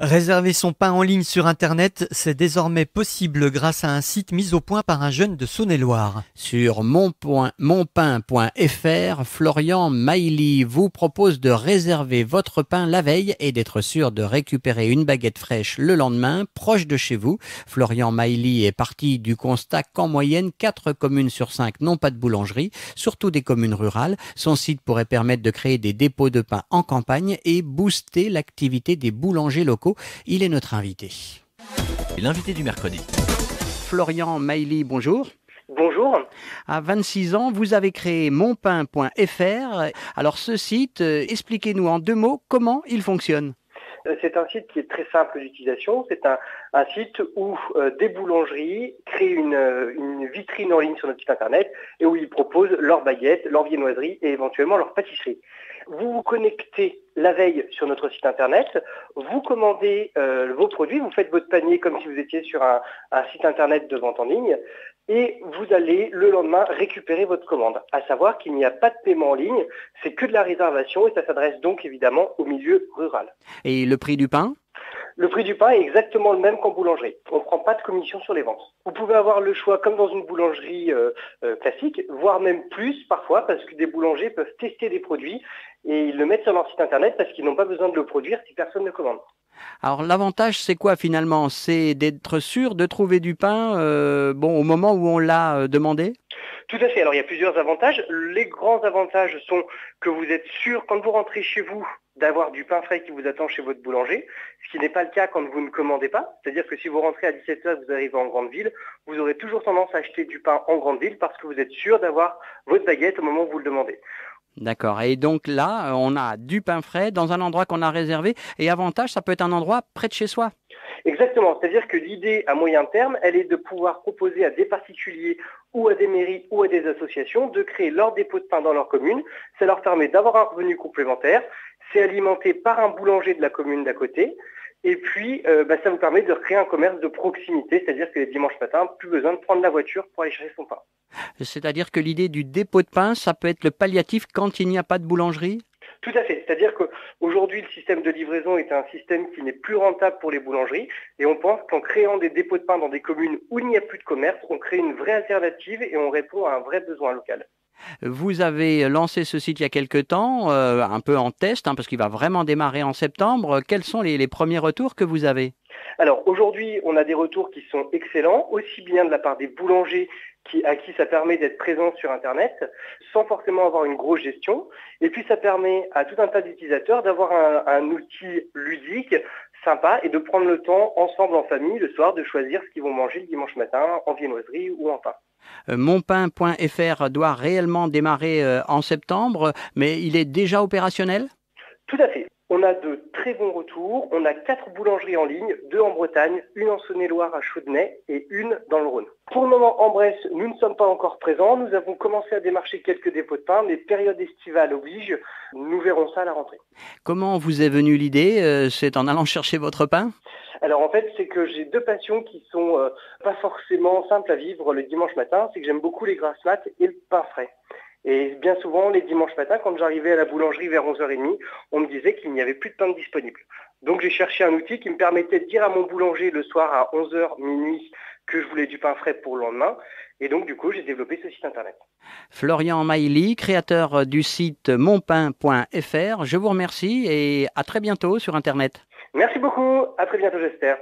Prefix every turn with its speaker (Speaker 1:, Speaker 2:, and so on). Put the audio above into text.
Speaker 1: Réserver son pain en ligne sur Internet, c'est désormais possible grâce à un site mis au point par un jeune de Saône-et-Loire.
Speaker 2: Sur monpain.fr, Florian Mailly vous propose de réserver votre pain la veille et d'être sûr de récupérer une baguette fraîche le lendemain, proche de chez vous. Florian Mailly est parti du constat qu'en moyenne, 4 communes sur 5 n'ont pas de boulangerie, surtout des communes rurales. Son site pourrait permettre de créer des dépôts de pain en campagne et booster l'activité des boulangers locaux. Il est notre invité.
Speaker 3: L'invité du mercredi.
Speaker 2: Florian Mailly, bonjour.
Speaker 4: Bonjour.
Speaker 2: À 26 ans, vous avez créé monpain.fr. Alors ce site, expliquez-nous en 2 mots comment il fonctionne.
Speaker 4: C'est un site qui est très simple d'utilisation. C'est un site où des boulangeries créent une vitrine en ligne sur notre site internet et où ils proposent leurs baguettes, leurs viennoiseries et éventuellement leurs pâtisseries. Vous vous connectez la veille sur notre site internet, vous commandez vos produits, vous faites votre panier comme si vous étiez sur un site internet de vente en ligne et vous allez le lendemain récupérer votre commande. À savoir qu'il n'y a pas de paiement en ligne, c'est que de la réservation et ça s'adresse donc évidemment au milieu rural.
Speaker 2: Et le prix du pain ?
Speaker 4: Le prix du pain est exactement le même qu'en boulangerie. On ne prend pas de commission sur les ventes. Vous pouvez avoir le choix comme dans une boulangerie classique, voire même plus parfois parce que des boulangers peuvent tester des produits et ils le mettent sur leur site internet parce qu'ils n'ont pas besoin de le produire si personne ne commande.
Speaker 2: Alors l'avantage c'est quoi finalement ? C'est d'être sûr de trouver du pain au moment où on l'a demandé ?
Speaker 4: Tout à fait. Alors il y a plusieurs avantages. Les grands avantages sont que vous êtes sûr quand vous rentrez chez vous d'avoir du pain frais qui vous attend chez votre boulanger, ce qui n'est pas le cas quand vous ne commandez pas. C'est-à-dire que si vous rentrez à 17h, vous arrivez en grande ville, vous aurez toujours tendance à acheter du pain en grande ville parce que vous êtes sûr d'avoir votre baguette au moment où vous le demandez.
Speaker 2: D'accord. Et donc là, on a du pain frais dans un endroit qu'on a réservé. Et avantage, ça peut être un endroit près de chez soi.
Speaker 4: Exactement. C'est-à-dire que l'idée à moyen terme, elle est de pouvoir proposer à des particuliers ou à des mairies ou à des associations de créer leur dépôt de pain dans leur commune. Ça leur permet d'avoir un revenu complémentaire. C'est alimenté par un boulanger de la commune d'à côté. Et puis, ça vous permet de créer un commerce de proximité, c'est-à-dire que les dimanches matins, plus besoin de prendre la voiture pour aller chercher son pain.
Speaker 2: C'est-à-dire que l'idée du dépôt de pain, ça peut être le palliatif quand il n'y a pas de boulangerie ?
Speaker 4: Tout à fait. C'est-à-dire qu'aujourd'hui, le système de livraison est un système qui n'est plus rentable pour les boulangeries. Et on pense qu'en créant des dépôts de pain dans des communes où il n'y a plus de commerce, on crée une vraie alternative et on répond à un vrai besoin local.
Speaker 2: Vous avez lancé ce site il y a quelque temps, un peu en test, parce qu'il va vraiment démarrer en septembre. Quels sont les premiers retours que vous avez ?
Speaker 4: Alors aujourd'hui, on a des retours qui sont excellents, aussi bien de la part des boulangers à qui ça permet d'être présent sur Internet, sans forcément avoir une grosse gestion. Et puis ça permet à tout un tas d'utilisateurs d'avoir un outil ludique, sympa, et de prendre le temps ensemble en famille le soir de choisir ce qu'ils vont manger le dimanche matin en viennoiserie ou en pain.
Speaker 2: Monpain.fr doit réellement démarrer en septembre, mais il est déjà opérationnel ?
Speaker 4: Tout à fait. On a de très bons retours. On a 4 boulangeries en ligne, 2 en Bretagne, une en Saône-et-Loire à Chaudenay et une dans le Rhône. Pour le moment, en Bresse, nous ne sommes pas encore présents. Nous avons commencé à démarcher quelques dépôts de pain, mais période estivale oblige. Nous verrons ça à la rentrée.
Speaker 2: Comment vous est venue l'idée ? C'est en allant chercher votre pain ?
Speaker 4: Alors en fait, c'est que j'ai 2 passions qui sont pas forcément simples à vivre le dimanche matin. C'est que j'aime beaucoup les grasses mat et le pain frais. Et bien souvent, les dimanches matins, quand j'arrivais à la boulangerie vers 11h30, on me disait qu'il n'y avait plus de pain disponible. Donc j'ai cherché un outil qui me permettait de dire à mon boulanger le soir à 11h, minuit, que je voulais du pain frais pour le lendemain. Et donc du coup, j'ai développé ce site internet.
Speaker 2: Florian Mailly, créateur du site monpain.fr, je vous remercie et à très bientôt sur Internet.
Speaker 4: Merci beaucoup, à très bientôt j'espère.